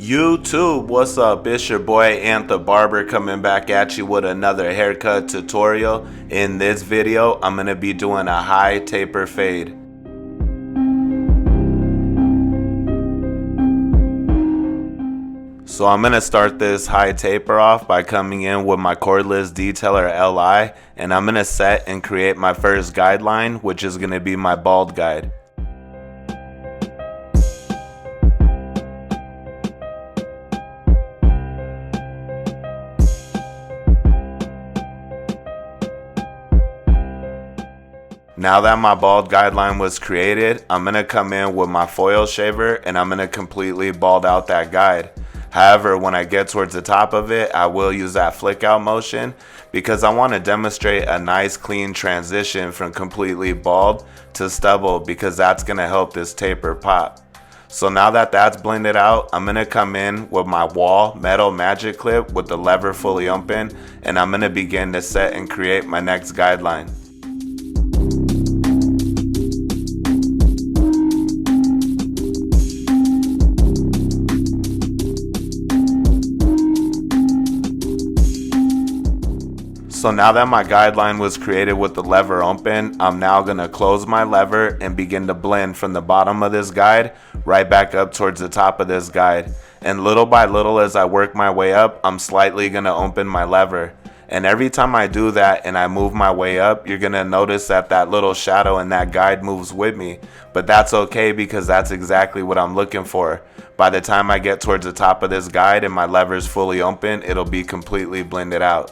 YouTube, what's up? It's your boy Antha Barber coming back at you with another haircut tutorial. In this video, I'm going to be doing a high taper fade. So I'm going to start this high taper off by coming in with my cordless detailer LI, and I'm going to set and create my first guideline, which is going to be my bald guide. Now that my bald guideline was created, I'm going to come in with my foil shaver and I'm going to completely bald out that guide. However, when I get towards the top of it, I will use that flick out motion because I want to demonstrate a nice clean transition from completely bald to stubble, because that's going to help this taper pop. So now that that's blended out, I'm going to come in with my WAHL metal magic clip with the lever fully open, and I'm going to begin to set and create my next guideline. So now that my guideline was created with the lever open, I'm now going to close my lever and begin to blend from the bottom of this guide right back up towards the top of this guide. And little by little, as I work my way up, I'm slightly going to open my lever. And every time I do that and I move my way up, you're going to notice that that little shadow in that guide moves with me. But that's okay, because that's exactly what I'm looking for. By the time I get towards the top of this guide and my lever is fully open, it'll be completely blended out.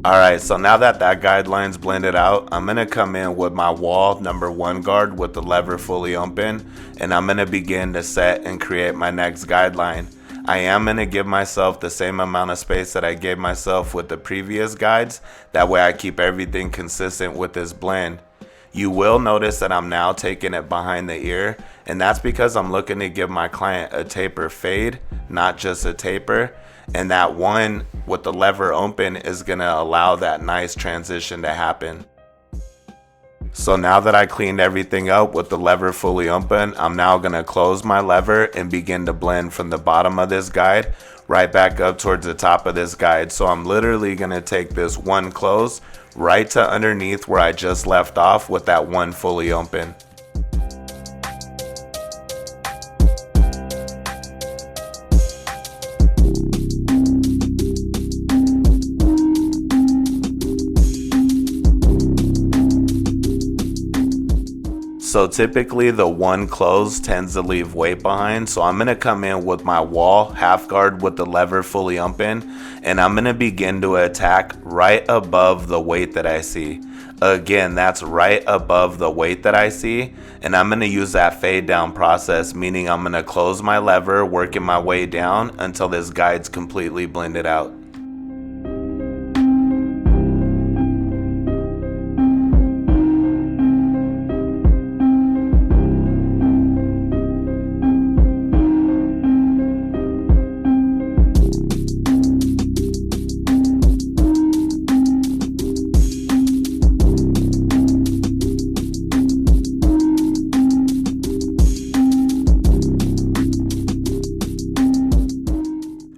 Alright, so now that that guideline's blended out, I'm going to come in with my WAHL #1 guard with the lever fully open, and I'm going to begin to set and create my next guideline. I am going to give myself the same amount of space that I gave myself with the previous guides. That way I keep everything consistent with this blend. You will notice that I'm now taking it behind the ear, and that's because I'm looking to give my client a taper fade, not just a taper. And that one with the lever open is going to allow that nice transition to happen. So now that I cleaned everything up with the lever fully open, I'm now going to close my lever and begin to blend from the bottom of this guide right back up towards the top of this guide. So I'm literally going to take this one close right to underneath where I just left off with that one fully open. So typically the one close tends to leave weight behind, so I'm going to come in with my WAHL half guard with the lever fully open, and I'm going to begin to attack right above the weight that I see. Again, that's right above the weight that I see, and I'm going to use that fade down process, meaning I'm going to close my lever, working my way down until this guide's completely blended out.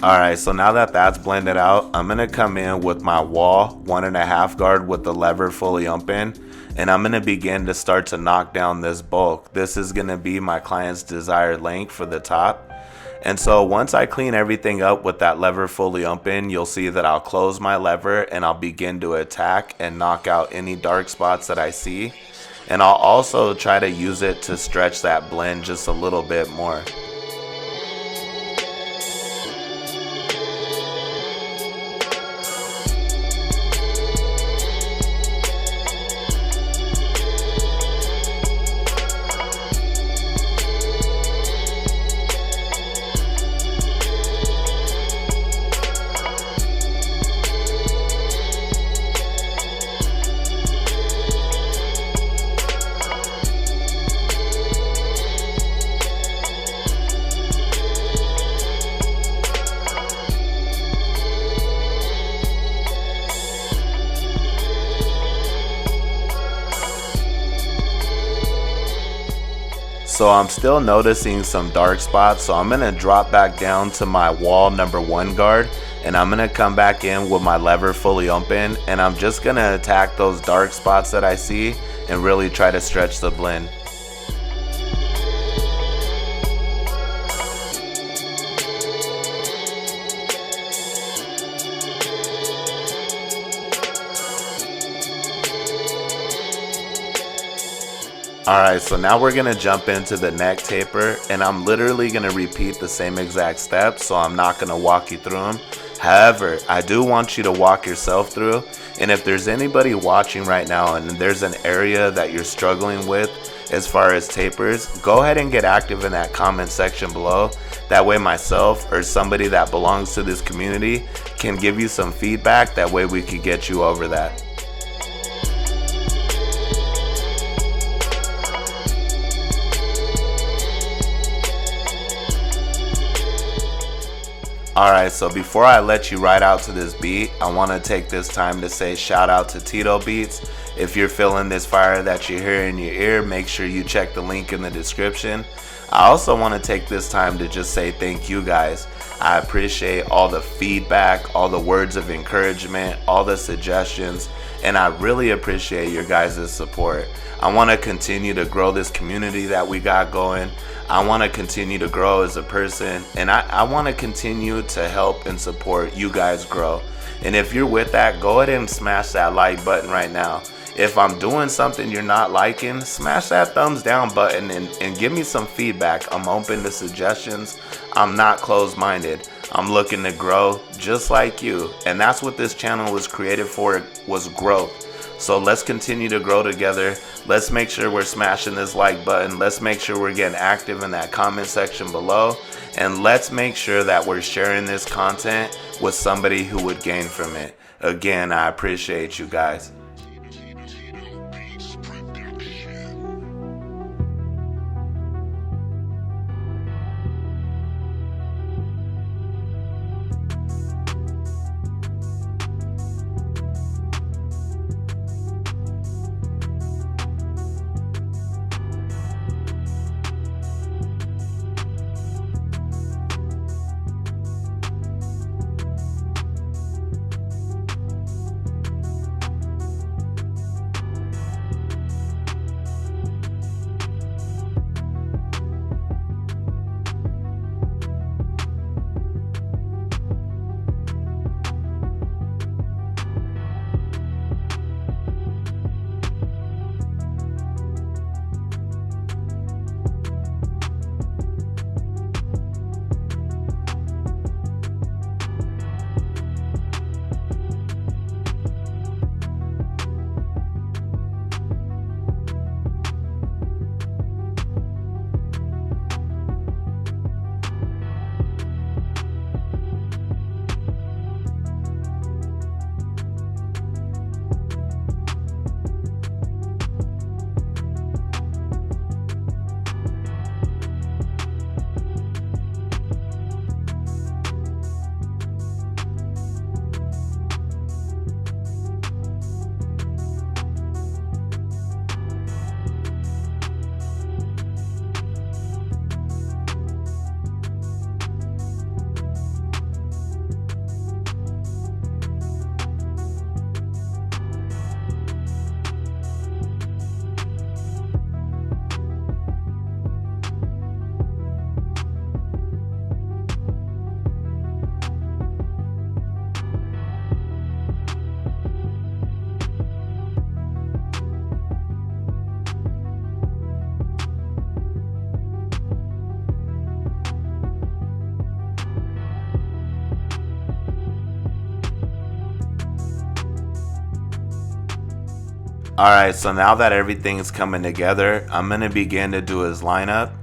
Alright, so now that that's blended out, I'm going to come in with my WAHL 1.5 guard with the lever fully open, and I'm going to begin to start to knock down this bulk. This is going to be my client's desired length for the top. And so once I clean everything up with that lever fully open, you'll see that I'll close my lever and I'll begin to attack and knock out any dark spots that I see. And I'll also try to use it to stretch that blend just a little bit more. So I'm still noticing some dark spots, so I'm going to drop back down to my wall number 1 guard, and I'm going to come back in with my lever fully open, and I'm just going to attack those dark spots that I see and really try to stretch the blend. Alright, so now we're going to jump into the neck taper, and I'm literally going to repeat the same exact steps, so I'm not going to walk you through them. However, I do want you to walk yourself through, and if there's anybody watching right now and there's an area that you're struggling with as far as tapers, go ahead and get active in that comment section below. That way myself or somebody that belongs to this community can give you some feedback. That way we could get you over that. Alright, so before I let you ride out to this beat, I want to take this time to say shout out to Tito Beats. If you're feeling this fire that you hear in your ear, make sure you check the link in the description. I also want to take this time to just say thank you guys. I appreciate all the feedback, all the words of encouragement, all the suggestions, and I really appreciate your guys' support. I want to continue to grow this community that we got going. I want to continue to grow as a person, and I want to continue to help and support you guys grow. And if you're with that, go ahead and smash that like button right now. If I'm doing something you're not liking, smash that thumbs down button and give me some feedback. I'm open to suggestions. I'm not closed-minded. I'm looking to grow just like you. And that's what this channel was created for, was growth. So let's continue to grow together. Let's make sure we're smashing this like button. Let's make sure we're getting active in that comment section below. And let's make sure that we're sharing this content with somebody who would gain from it. Again, I appreciate you guys. Alright, so now that everything's coming together, I'm going to begin to do his lineup.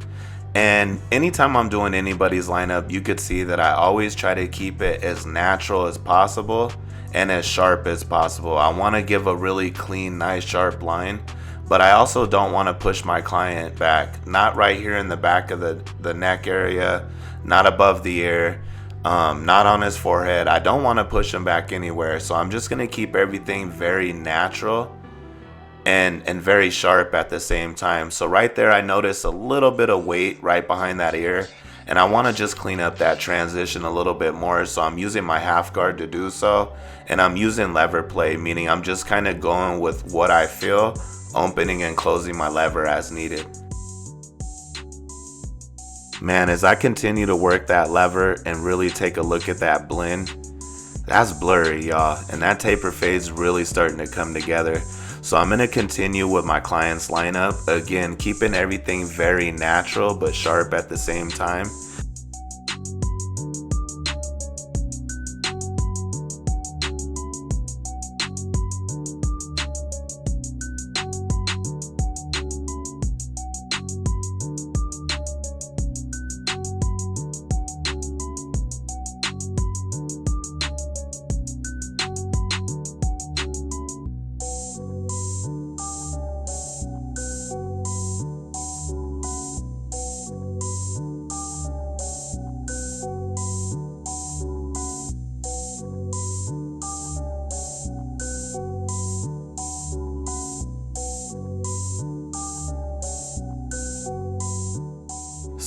And anytime I'm doing anybody's lineup, you could see that I always try to keep it as natural as possible and as sharp as possible. I want to give a really clean, nice, sharp line, but I also don't want to push my client back. Not right here in the back of the neck area, not above the ear, not on his forehead. I don't want to push him back anywhere, so I'm just going to keep everything very natural and very sharp at the same time. So right there, I noticed a little bit of weight right behind that ear, and I want to just clean up that transition a little bit more. So I'm using my half guard to do so, and I'm using lever play, meaning I'm just kind of going with what I feel, opening and closing my lever as needed. Man, as I continue to work that lever and really take a look at that blend, that's blurry, y'all, and that taper fade's really starting to come together. So I'm going to continue with my client's lineup, again keeping everything very natural but sharp at the same time.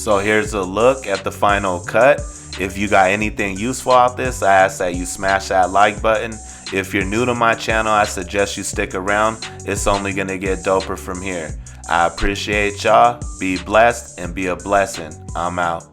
So here's a look at the final cut. If you got anything useful out this, I ask that you smash that like button. If you're new to my channel, I suggest you stick around. It's only gonna get doper from here. I appreciate y'all. Be blessed and be a blessing. I'm out.